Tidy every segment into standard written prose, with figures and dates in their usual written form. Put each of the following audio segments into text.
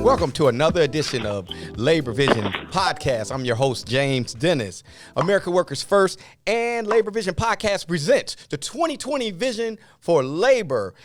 Welcome to another edition of Labor Vision Podcast. I'm your host, James Dennis. America Workers First and Labor Vision Podcast presents the 2020 Vision for Labor.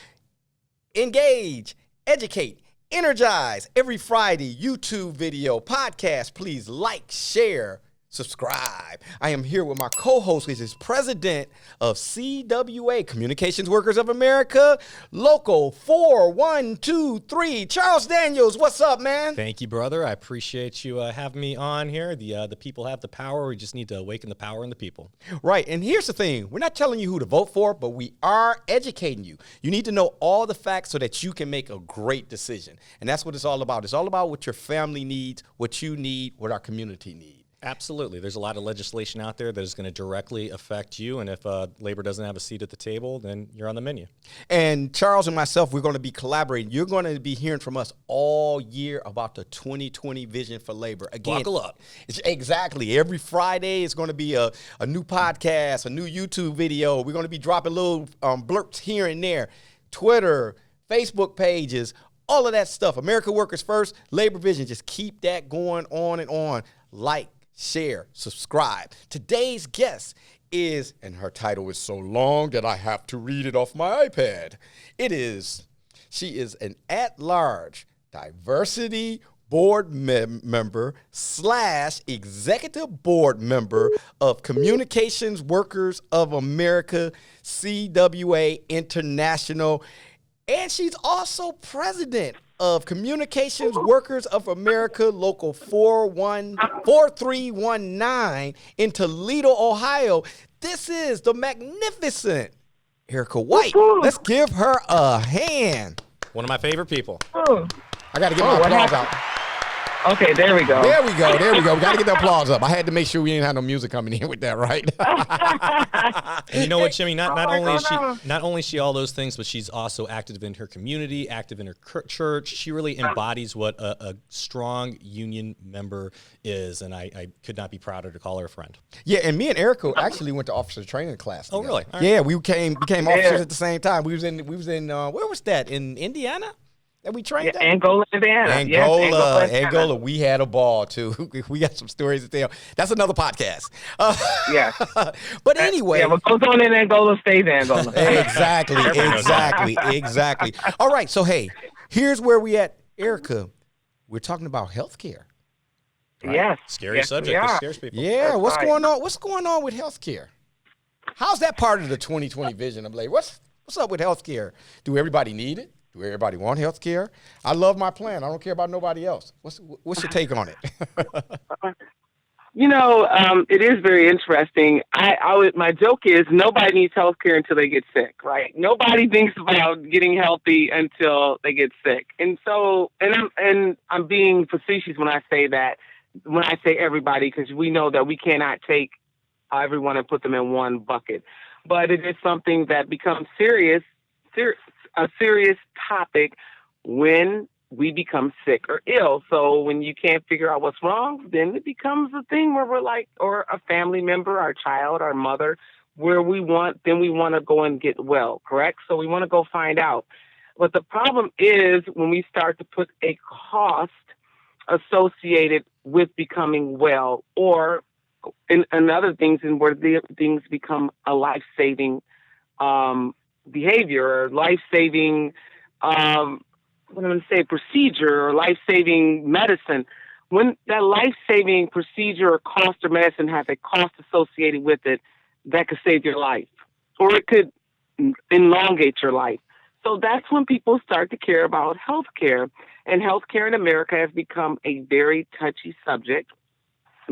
Engage, educate, energize. Every Friday, YouTube video, podcast. Please like, share, subscribe. I am here with my co-host, which is president of CWA, Communications Workers of America, Local 4123, Charles Daniels. What's up, man? Thank you, brother. I appreciate you having me on here. The people have the power. We just need to awaken the power in the people. Right, and here's the thing. We're not telling you who to vote for, but we are educating you. You need to know all the facts so that you can make a great decision. And that's what it's all about. It's all about what your family needs, what you need, what our community needs. Absolutely. There's a lot of legislation out there that is going to directly affect you. And if labor doesn't have a seat at the table, then you're on the menu. And Charles and myself, we're going to be collaborating. You're going to be hearing from us all year about the 2020 Vision for Labor. Again, buckle up. Exactly. Every Friday is going to be a new podcast, a new YouTube video. We're going to be dropping little blurts here and there. Twitter, Facebook pages, all of that stuff. America Workers First, Labor Vision. Just keep that going on and on. Like, share, subscribe. Today's guest is, and her title is so long that I have to read it off my iPad. She is an at-large diversity board member / executive board member of Communications Workers of America, CWA International. And she's also president of Communications Workers of America, Local 4319 in Toledo, Ohio. This is the magnificent Erika White. Let's give her a hand. One of my favorite people. Oh. I got to get my applause out. Okay, there we go. There we go. We got to get the applause up. I had to make sure we didn't have no music coming in with that, right? And you know what, Jimmy? Not only is she all those things, but she's also active in her community, active in her church. She really embodies what a strong union member is, and I could not be prouder to call her a friend. Yeah, and me and Erika actually went to officer training class together. Oh, really? All right. Yeah, we became officers at the same time. We was in where was that? In Indiana? That we trained at? Angola, Indiana. Angola. We had a ball too. We got some stories to tell. That's another podcast. Yeah. But anyway. Yeah, what goes on in Angola stays in Angola. Exactly. All right. So, hey, here's where we at, Erika. We're talking about healthcare. Right? Yes. Scary subject that scares people. Yeah. That's What's right. going on? What's going on with healthcare? How's that part of the 2020 vision of labor? What's up with healthcare? Do everybody need it? Do everybody want health care? I love my plan. I don't care about nobody else. What's your take on it? It is very interesting. My joke is nobody needs health care until they get sick, right? Nobody thinks about getting healthy until they get sick. And so, I'm being facetious when I say that, when I say everybody, because we know that we cannot take everyone and put them in one bucket. But it is something that becomes a serious topic when we become sick or ill. So when you can't figure out what's wrong, then it becomes a thing where we're like, or a family member, our child, our mother, where we want to go and get well, correct? So we want to go find out. But the problem is when we start to put a cost associated with becoming well, or in other things, and where the things become a life-saving behavior or life-saving, procedure or life-saving medicine. When that life-saving procedure or cost or medicine has a cost associated with it, that could save your life, or it could elongate your life. So that's when people start to care about healthcare. And healthcare in America has become a very touchy subject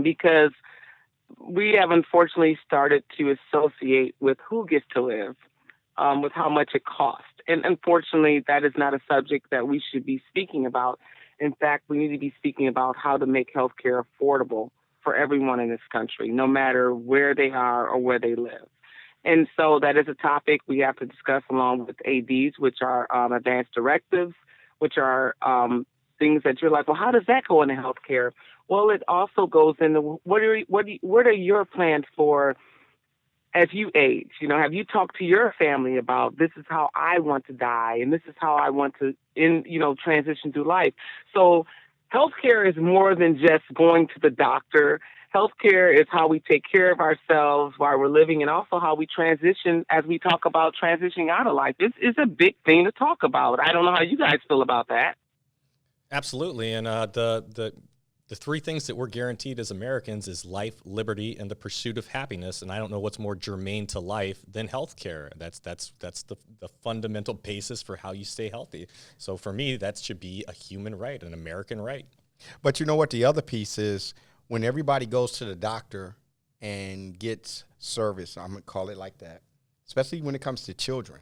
because we have unfortunately started to associate with who gets to live, with how much it costs. And unfortunately, that is not a subject that we should be speaking about. In fact, we need to be speaking about how to make healthcare affordable for everyone in this country, no matter where they are or where they live. And so that is a topic we have to discuss along with ADs, which are advanced directives, which are things that you're like, well, how does that go into healthcare? Well, it also goes into what are your plans for as you age? You know, have you talked to your family about this is how I want to die and this is how I want to transition through life? So healthcare is more than just going to the doctor. Healthcare is how we take care of ourselves while we're living, and also how we transition as we talk about transitioning out of life. It's a big thing to talk about. I don't know how you guys feel about that. Absolutely. And the three things that we're guaranteed as Americans is life, liberty, and the pursuit of happiness. And I don't know what's more germane to life than healthcare. That's the fundamental basis for how you stay healthy. So for me, that should be a human right, an American right. But you know what? The other piece is when everybody goes to the doctor and gets service, I'm going to call it like that, especially when it comes to children.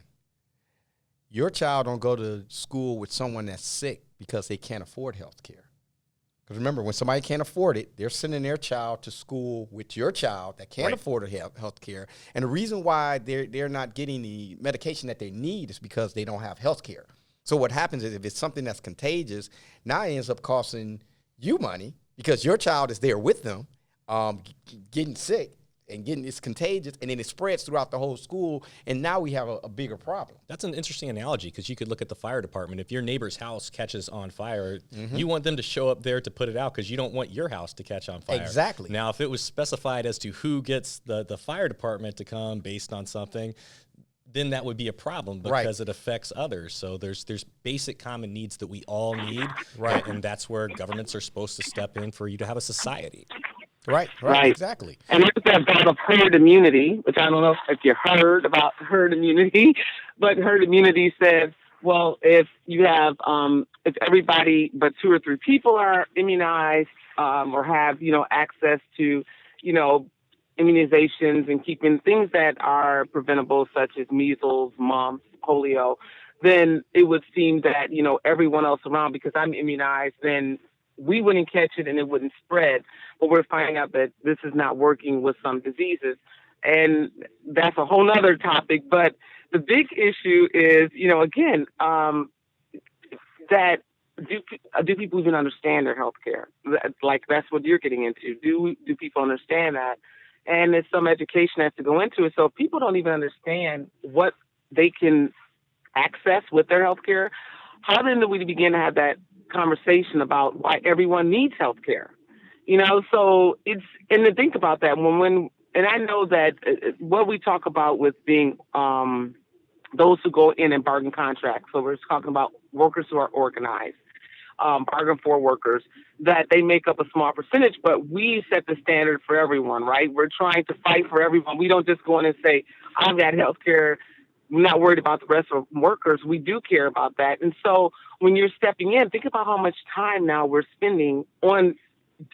Your child don't go to school with someone that's sick because they can't afford health care. Because remember, when somebody can't afford it, they're sending their child to school with your child that can't afford health care. And the reason why they're not getting the medication that they need is because they don't have health care. So what happens is if it's something that's contagious, now it ends up costing you money because your child is there with them, getting sick and it's contagious, and then it spreads throughout the whole school, and now we have a bigger problem. That's an interesting analogy because you could look at the fire department. If your neighbor's house catches on fire, you want them to show up there to put it out because you don't want your house to catch on fire. Exactly. Now, if it was specified as to who gets the fire department to come based on something, then that would be a problem because it affects others. So there's basic common needs that we all need, and that's where governments are supposed to step in for you to have a society. Right, exactly. And there's that thought of herd immunity, which I don't know if you heard about herd immunity, but herd immunity says, well, if you have, if everybody but 2 or 3 people are immunized or have, access to, immunizations and keeping things that are preventable, such as measles, mumps, polio, then it would seem that, everyone else around, because I'm immunized, then we wouldn't catch it and it wouldn't spread. But we're finding out that this is not working with some diseases. And that's a whole nother topic. But the big issue is, again, that do people even understand their health care? Like, that's what you're getting into. Do people understand that? And there's some education that has to go into it. So if people don't even understand what they can access with their health care, how then do we begin to have that conversation about why everyone needs health care? So it's, and to think about that and I know that what we talk about with being those who go in and bargain contracts. So we're talking about workers who are organized, bargain for workers, that they make up a small percentage, but we set the standard for everyone, right? We're trying to fight for everyone. We don't just go in and say, I've got health care, we're not worried about the rest of workers. We do care about that. And so when you're stepping in, think about how much time now we're spending on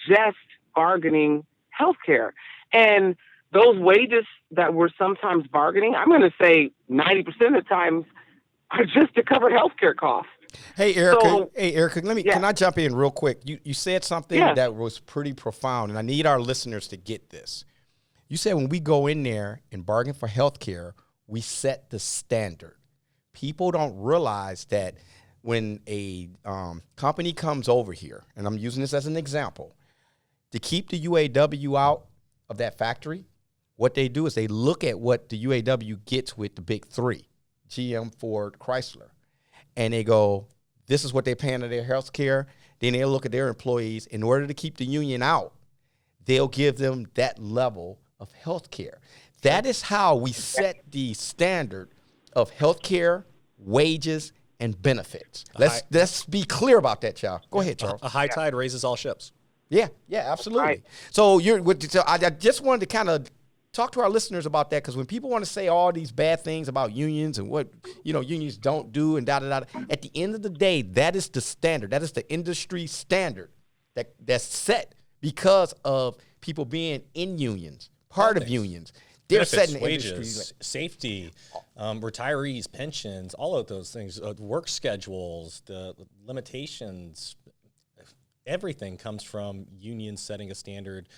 just bargaining healthcare. And those wages that we're sometimes bargaining, I'm going to say 90% of the times are just to cover healthcare costs. Hey, Erika, can I jump in real quick? You said something that was pretty profound, and I need our listeners to get this. You said when we go in there and bargain for healthcare, we set the standard. People don't realize that when a company comes over here, and I'm using this as an example, to keep the UAW out of that factory, what they do is they look at what the UAW gets with the big 3, GM, Ford, Chrysler, and they go, this is what they're paying to their health care. Then they'll look at their employees. In order to keep the union out, they'll give them that level of health care. That is how we set the standard of health care, wages, and benefits. Let's be clear about that, y'all. Go ahead, Charles. A high tide raises all ships. Yeah, absolutely. Right. So I just wanted to kind of talk to our listeners about that, because when people want to say all these bad things about unions and what unions don't do and da-da-da, at the end of the day, that is the standard. That is the industry standard that's set because of people being in unions, part of unions. They're benefits, setting wages, safety, retirees, pensions, all of those things, work schedules, the limitations. Everything comes from unions setting a standard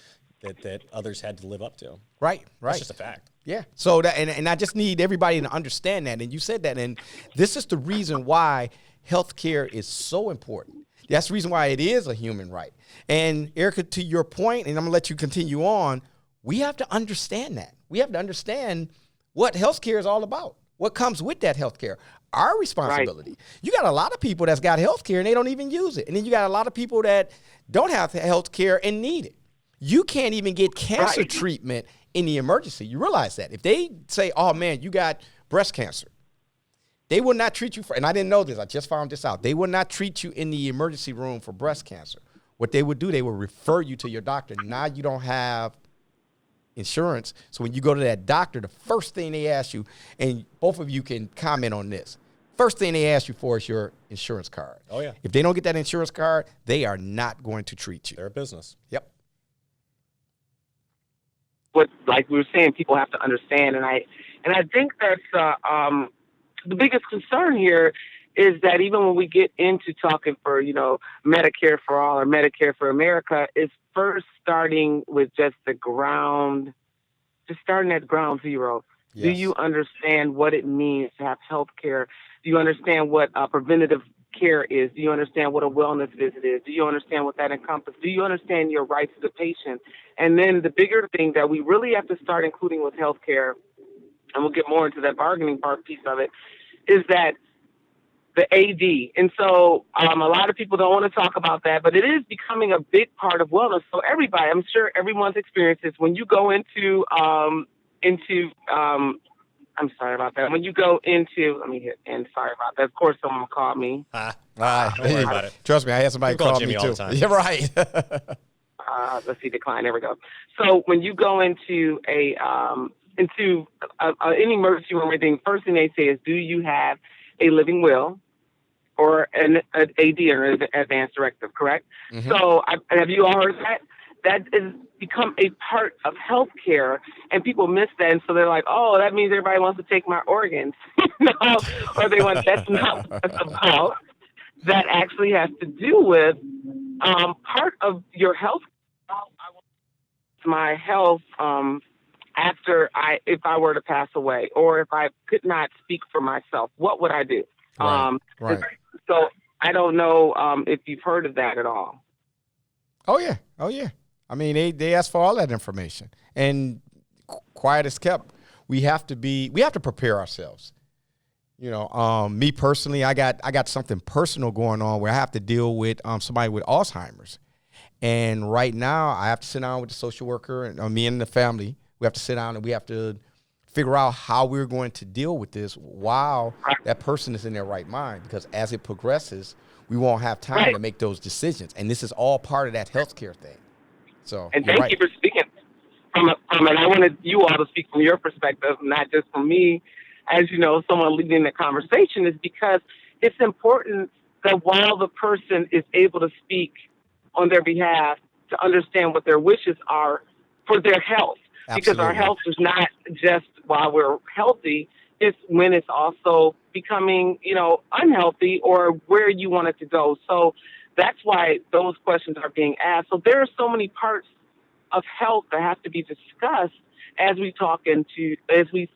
that others had to live up to. Right. That's just a fact. Yeah. So that, and I just need everybody to understand that. And you said that, and this is the reason why healthcare is so important. That's the reason why it is a human right. And Erika, to your point, and I'm gonna let you continue on, we have to understand that. We have to understand what healthcare is all about, what comes with that healthcare. our responsibility. Right. You got a lot of people that's got health care and they don't even use it. And then you got a lot of people that don't have health care and need it. You can't even get cancer treatment in the emergency. You realize that. If they say, oh, man, you got breast cancer, they will not treat you for, and I didn't know this, I just found this out. They will not treat you in the emergency room for breast cancer. What they would do, they will refer you to your doctor. Now you don't have insurance. So when you go to that doctor, the first thing they ask you, and both of you can comment on this, first thing they ask you for is your insurance card. Oh, yeah. If they don't get that insurance card, they are not going to treat you. They're a business. Yep. What, like we were saying, people have to understand, and I think that's the biggest concern here is that even when we get into talking for, Medicare for all or Medicare for America, it's first starting with just starting at ground zero. Yes. Do you understand what it means to have health care? Do you understand what preventative care is? Do you understand what a wellness visit is? Do you understand what that encompasses? Do you understand your rights as a patient? And then the bigger thing that we really have to start including with health care, and we'll get more into that bargaining part piece of it, is that the AD. And so a lot of people don't want to talk about that, but it is becoming a big part of wellness. So everybody, I'm sure everyone's experience is when you go into I'm sorry about that. When you go into, let me hit end. Sorry about that. Of course, someone called me. Don't worry about it. Trust me, I had somebody call me too. Yeah, right. Let's see, decline. There we go. So when you go into an emergency room or anything, first thing they say is, do you have a living will or an AD or an advanced directive, correct? Mm-hmm. So have you all heard that? That has become a part of healthcare, and people miss that, and so they're like, "Oh, that means everybody wants to take my organs," or they want. That's not what it's about. That actually has to do with part of your health. My health if I were to pass away, or if I could not speak for myself, what would I do? Right. So I don't know if you've heard of that at all. Oh yeah. I mean, they ask for all that information, and quiet as kept. We have to prepare ourselves. Me personally, I got something personal going on where I have to deal with somebody with Alzheimer's, and right now I have to sit down with the social worker and me and the family. We have to sit down and we have to figure out how we're going to deal with this while that person is in their right mind, because as it progresses, we won't have time to make those decisions, and this is all part of that healthcare thing. So, and thank you for speaking from and I wanted you all to speak from your perspective, not just from me, as you know, someone leading the conversation, is because it's important that while the person is able to speak on their behalf, to understand what their wishes are for their health. Absolutely. Because our health is not just while we're healthy, it's when it's also becoming, unhealthy or where you want it to go. So that's why those questions are being asked. So there are so many parts of health that have to be discussed as we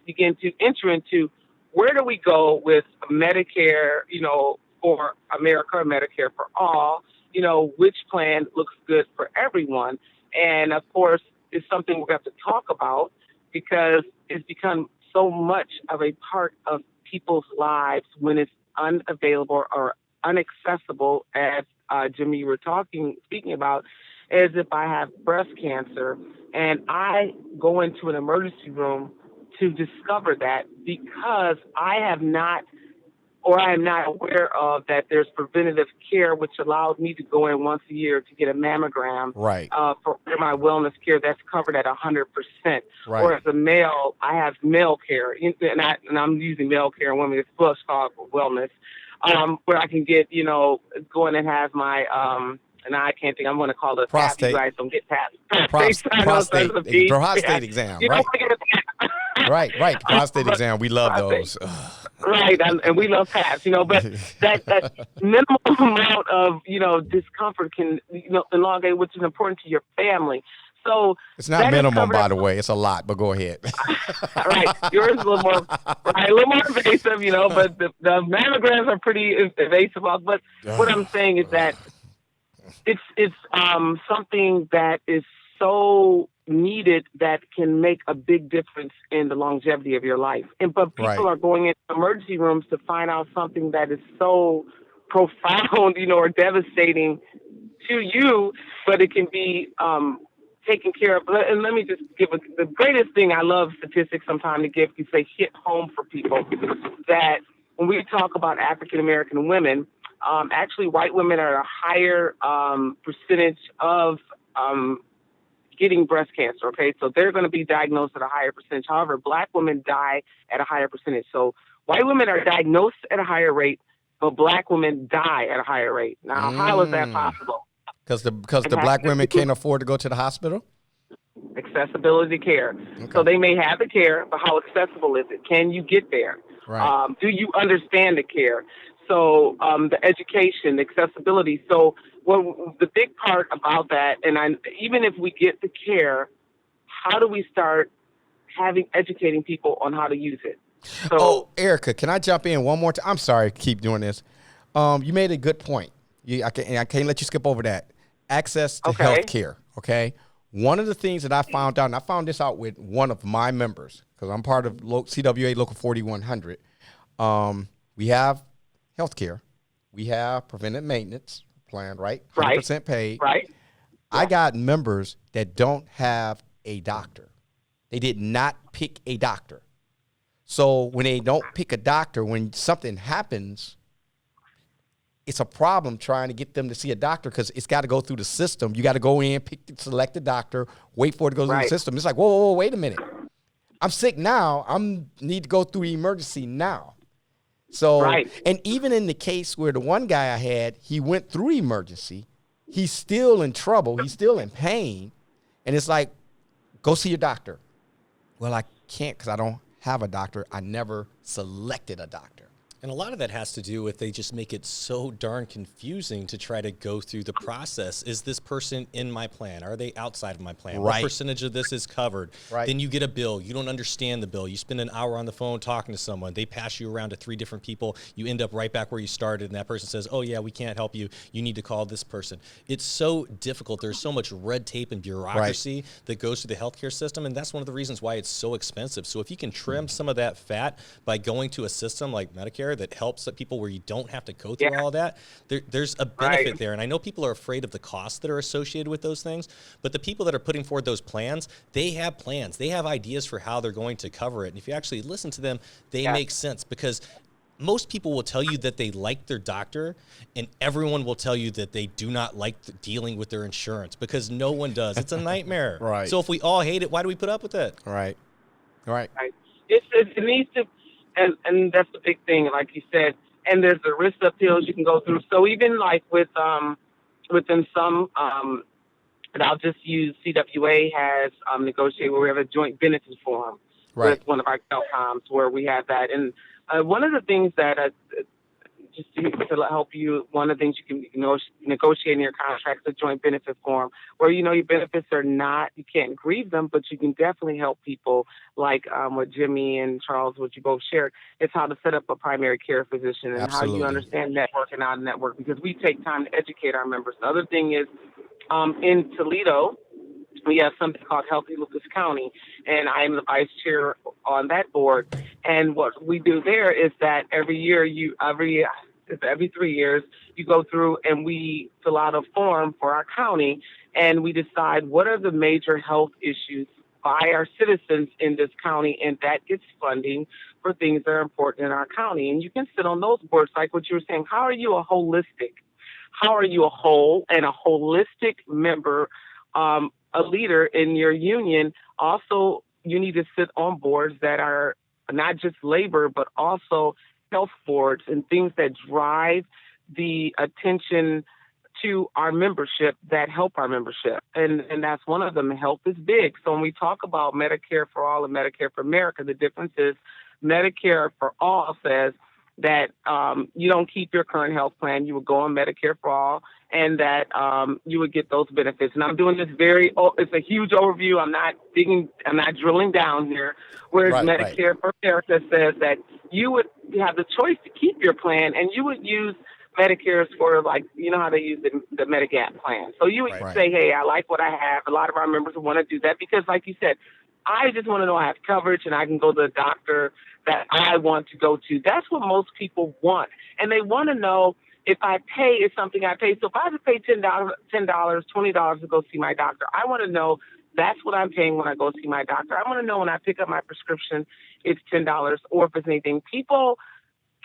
begin to enter into where do we go with Medicare, for America, or Medicare for all, which plan looks good for everyone. And of course, it's something we have to talk about because it's become so much of a part of people's lives when it's unavailable or inaccessible, as Jimmy, you were speaking about, as if I have breast cancer and I go into an emergency room to discover that because I am not aware of that there's preventative care, which allows me to go in once a year to get a mammogram. Right. For my wellness care that's covered at 100%. Right. Or as a male, I have male care, and I'm using male care in women. It's plus called wellness, where I can get, go in and have my, and I can't think, I'm going to call it prostate. You guys don't get past. Prostate exam, right? Right. Prostate exam. We love those. Right, and we love PAPs, but that minimal amount of, discomfort can, elongate, which is important to your family. So it's not minimum, by the way. It's a lot, but go ahead. Right, yours is a little more invasive, but the mammograms are pretty invasive. But what I'm saying is that it's something that is so needed that can make a big difference in the longevity of your life. But people are going into emergency rooms to find out something that is so profound, or devastating to you, but it can be taken care of. And let me just give the greatest thing. I love statistics sometimes to give, you say, hit home for people, that when we talk about African American women, actually white women are a higher percentage of getting breast cancer. Okay, so they're going to be diagnosed at a higher percentage. However, black women die at a higher percentage. So white women are diagnosed at a higher rate, but black women die at a higher rate. Now, how is that possible? Because the black women can't afford to go to the hospital? Accessibility to care. Okay. So they may have the care, but how accessible is it? Can you get there? Right. Do you understand the care? So the education, the accessibility. So the big part about that, and even if we get the care, how do we start educating people on how to use it? So, Erika, can I jump in one more time? I'm sorry to keep doing this. You made a good point. I can't let you skip over that. Access to health care, okay? One of the things that I found out, and I found this out with one of my members, because I'm part of CWA Local 4100, we have health care. We have preventive maintenance plan, right? 100% paid. Right. I got members that don't have a doctor. They did not pick a doctor. So when they don't pick a doctor, when something happens, it's a problem trying to get them to see a doctor because it's got to go through the system. You got to go in, select a doctor, wait for it to go through the system. It's like, whoa, wait a minute. I'm sick now. Need to go through the emergency now. So, and even in the case where the one guy I had, he went through emergency, he's still in trouble. He's still in pain. And it's like, go see your doctor. Well, I can't because I don't have a doctor. I never selected a doctor. And a lot of that has to do with they just make it so darn confusing to try to go through the process. Is this person in my plan? Are they outside of my plan? What percentage of this is covered? Then you get a bill. You don't understand the bill. You spend an hour on the phone talking to someone. They pass you around to 3 different people. You end up right back where you started, and that person says, oh, yeah, we can't help you. You need to call this person. It's so difficult. There's so much red tape and bureaucracy that goes through the healthcare system, and that's one of the reasons why it's so expensive. So if you can trim some of that fat by going to a system like Medicare that helps people where you don't have to go through all that, there's a benefit there. And I know people are afraid of the costs that are associated with those things, but the people that are putting forward those plans, they have plans. They have ideas for how they're going to cover it. And if you actually listen to them, they make sense, because most people will tell you that they like their doctor, and everyone will tell you that they do not like dealing with their insurance, because no one does. It's a nightmare. So if we all hate it, why do we put up with it? It needs to. And that's the big thing, like you said. And there's the risk appeals you can go through. So even like within some, and I'll just use CWA has negotiated where we have a joint benefits forum with one of our telecoms where we have that. And one of the things that just to help you, one of the things you can negotiate in your contract is a joint benefit form where, your benefits are not, you can't grieve them, but you can definitely help people like what Jimmy and Charles, what you both shared. It's how to set up a primary care physician and how you understand network and out of network, because we take time to educate our members. The other thing is in Toledo, we have something called Healthy Lucas County, and I am the vice chair on that board. And what we do there is that every 3 years, you go through and we fill out a form for our county, and we decide what are the major health issues by our citizens in this county, and that gets funding for things that are important in our county. And you can sit on those boards, like what you were saying. How are you a whole and a holistic member, a leader in your union? Also, you need to sit on boards that are not just labor, but also health boards and things that drive the attention to our membership, that help our membership. And that's one of them. Health is big. So when we talk about Medicare for All and Medicare for America, the difference is Medicare for All says that you don't keep your current health plan. You would go on Medicare for All, and that you would get those benefits. And I'm doing this it's a huge overview. I'm not drilling down here. Whereas Medicare for America says that you would have the choice to keep your plan, and you would use Medicare is for, like, you know how they use the Medigap plan. So you would say, hey, I like what I have. A lot of our members want to do that because, like you said, I just want to know I have coverage and I can go to the doctor that I want to go to. That's what most people want. And they want to know if I pay, it's something I pay. So if I have to pay $10, $20 to go see my doctor, I want to know that's what I'm paying when I go see my doctor. I want to know when I pick up my prescription, it's $10, or if it's anything. People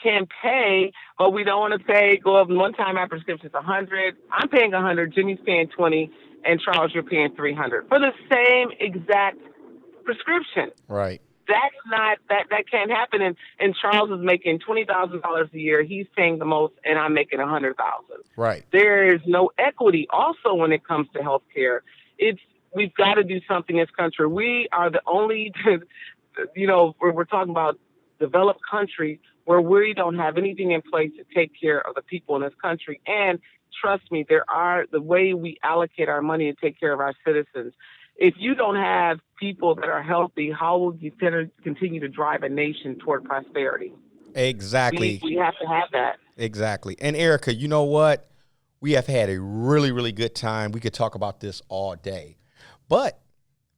can pay, but we don't want to pay. Go up one time, my prescription's $100. I'm paying $100. Jimmy's paying $20, and Charles, you're paying $300 for the same exact prescription. Right. That's not that can't happen. And Charles is making $20,000 a year. He's paying the most, and I'm making $100,000. Right. There is no equity. Also, when it comes to healthcare, we've got to do something in this country. We are the only, we're talking about developed country where we don't have anything in place to take care of the people in this country. And trust me, the way we allocate our money to take care of our citizens. If you don't have people that are healthy, how will you continue to drive a nation toward prosperity? Exactly. We have to have that. Exactly. And Erika, you know what? We have had a really, really good time. We could talk about this all day. But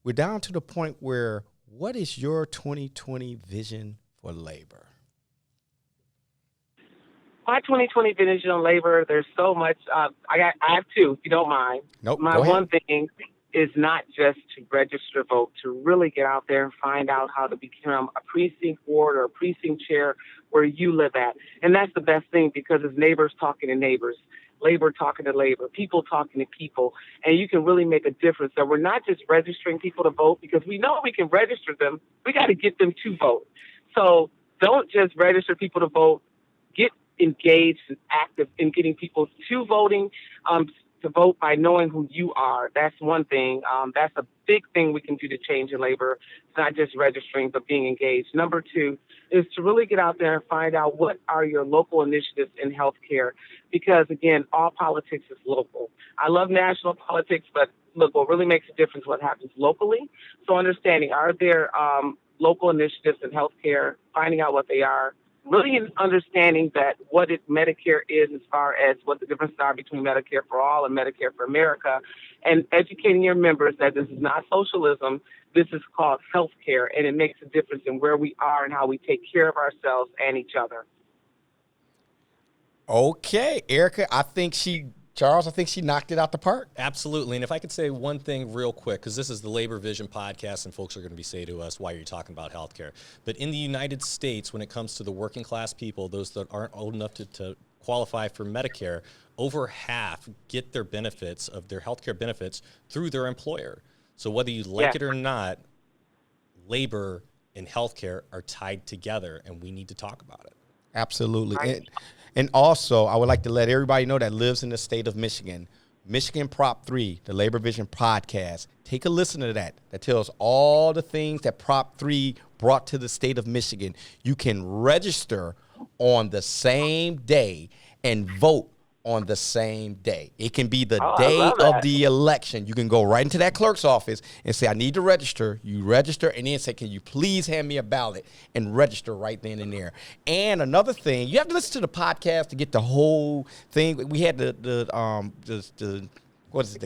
we're down to the point where, what is your 2020 vision for labor? My 2020 vision on labor, there's so much. I have two, if you don't mind. Nope. My one thing is not just to register vote, to really get out there and find out how to become a precinct ward or a precinct chair where you live at. And that's the best thing, because it's neighbors talking to neighbors, labor talking to labor, people talking to people, and you can really make a difference. So we're not just registering people to vote, because we know we can register them. We got to get them to vote. So don't just register people to vote. Get engaged and active in getting people to voting, to vote by knowing who you are. That's one thing. That's a big thing we can do to change in labor. It's not just registering, but being engaged. Number two is to really get out there and find out what are your local initiatives in healthcare, because, again, all politics is local. I love national politics, but look, what really makes a difference is what happens locally. So understanding, are there local initiatives in healthcare, finding out what they are, really understanding that what Medicare is as far as what the differences are between Medicare for All and Medicare for America, and educating your members that this is not socialism, this is called health care, and it makes a difference in where we are and how we take care of ourselves and each other. Okay, Erika, Charles, I think she knocked it out the park. Absolutely. And if I could say one thing real quick, because this is the Labor Vision podcast, and folks are going to be saying to us, why are you talking about healthcare? But in the United States, when it comes to the working class people, those that aren't old enough to qualify for Medicare, over half get their benefits of their healthcare benefits through their employer. So whether you like it or not, labor and healthcare are tied together, and we need to talk about it. Absolutely. Right. And also, I would like to let everybody know that lives in the state of Michigan, Michigan Prop 3, the Labor Vision podcast. Take a listen to that. That tells all the things that Prop 3 brought to the state of Michigan. You can register on the same day and vote on the same day. It can be the day of the election. You can go right into that clerk's office and say, I need to register. You register, and then say, can you please hand me a ballot, and register right then and there. And another thing, you have to listen to the podcast to get the whole thing. We had the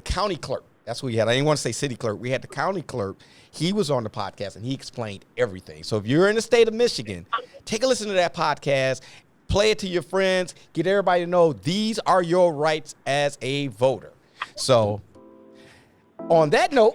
county clerk. That's what we had. I didn't want to say city clerk. We had the county clerk. He was on the podcast, and he explained everything. So if you're in the state of Michigan, take a listen to that podcast. Play it to your friends. Get everybody to know these are your rights as a voter. So on that note,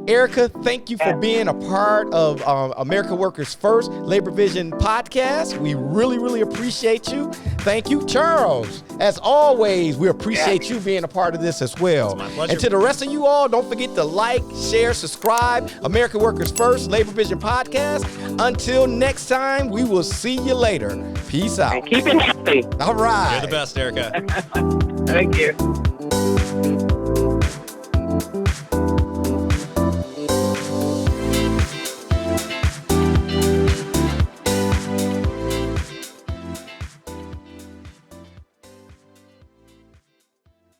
Erika, thank you for being a part of America Workers First Labor Vision podcast. We really, really appreciate you. Thank you, Charles. As always, we appreciate you being a part of this as well. It's my pleasure. And to the rest of you all, don't forget to like, share, subscribe. America Workers First Labor Vision podcast. Until next time, we will see you later. Peace out. And keep it healthy. All right. You're the best, Erika. Thank you.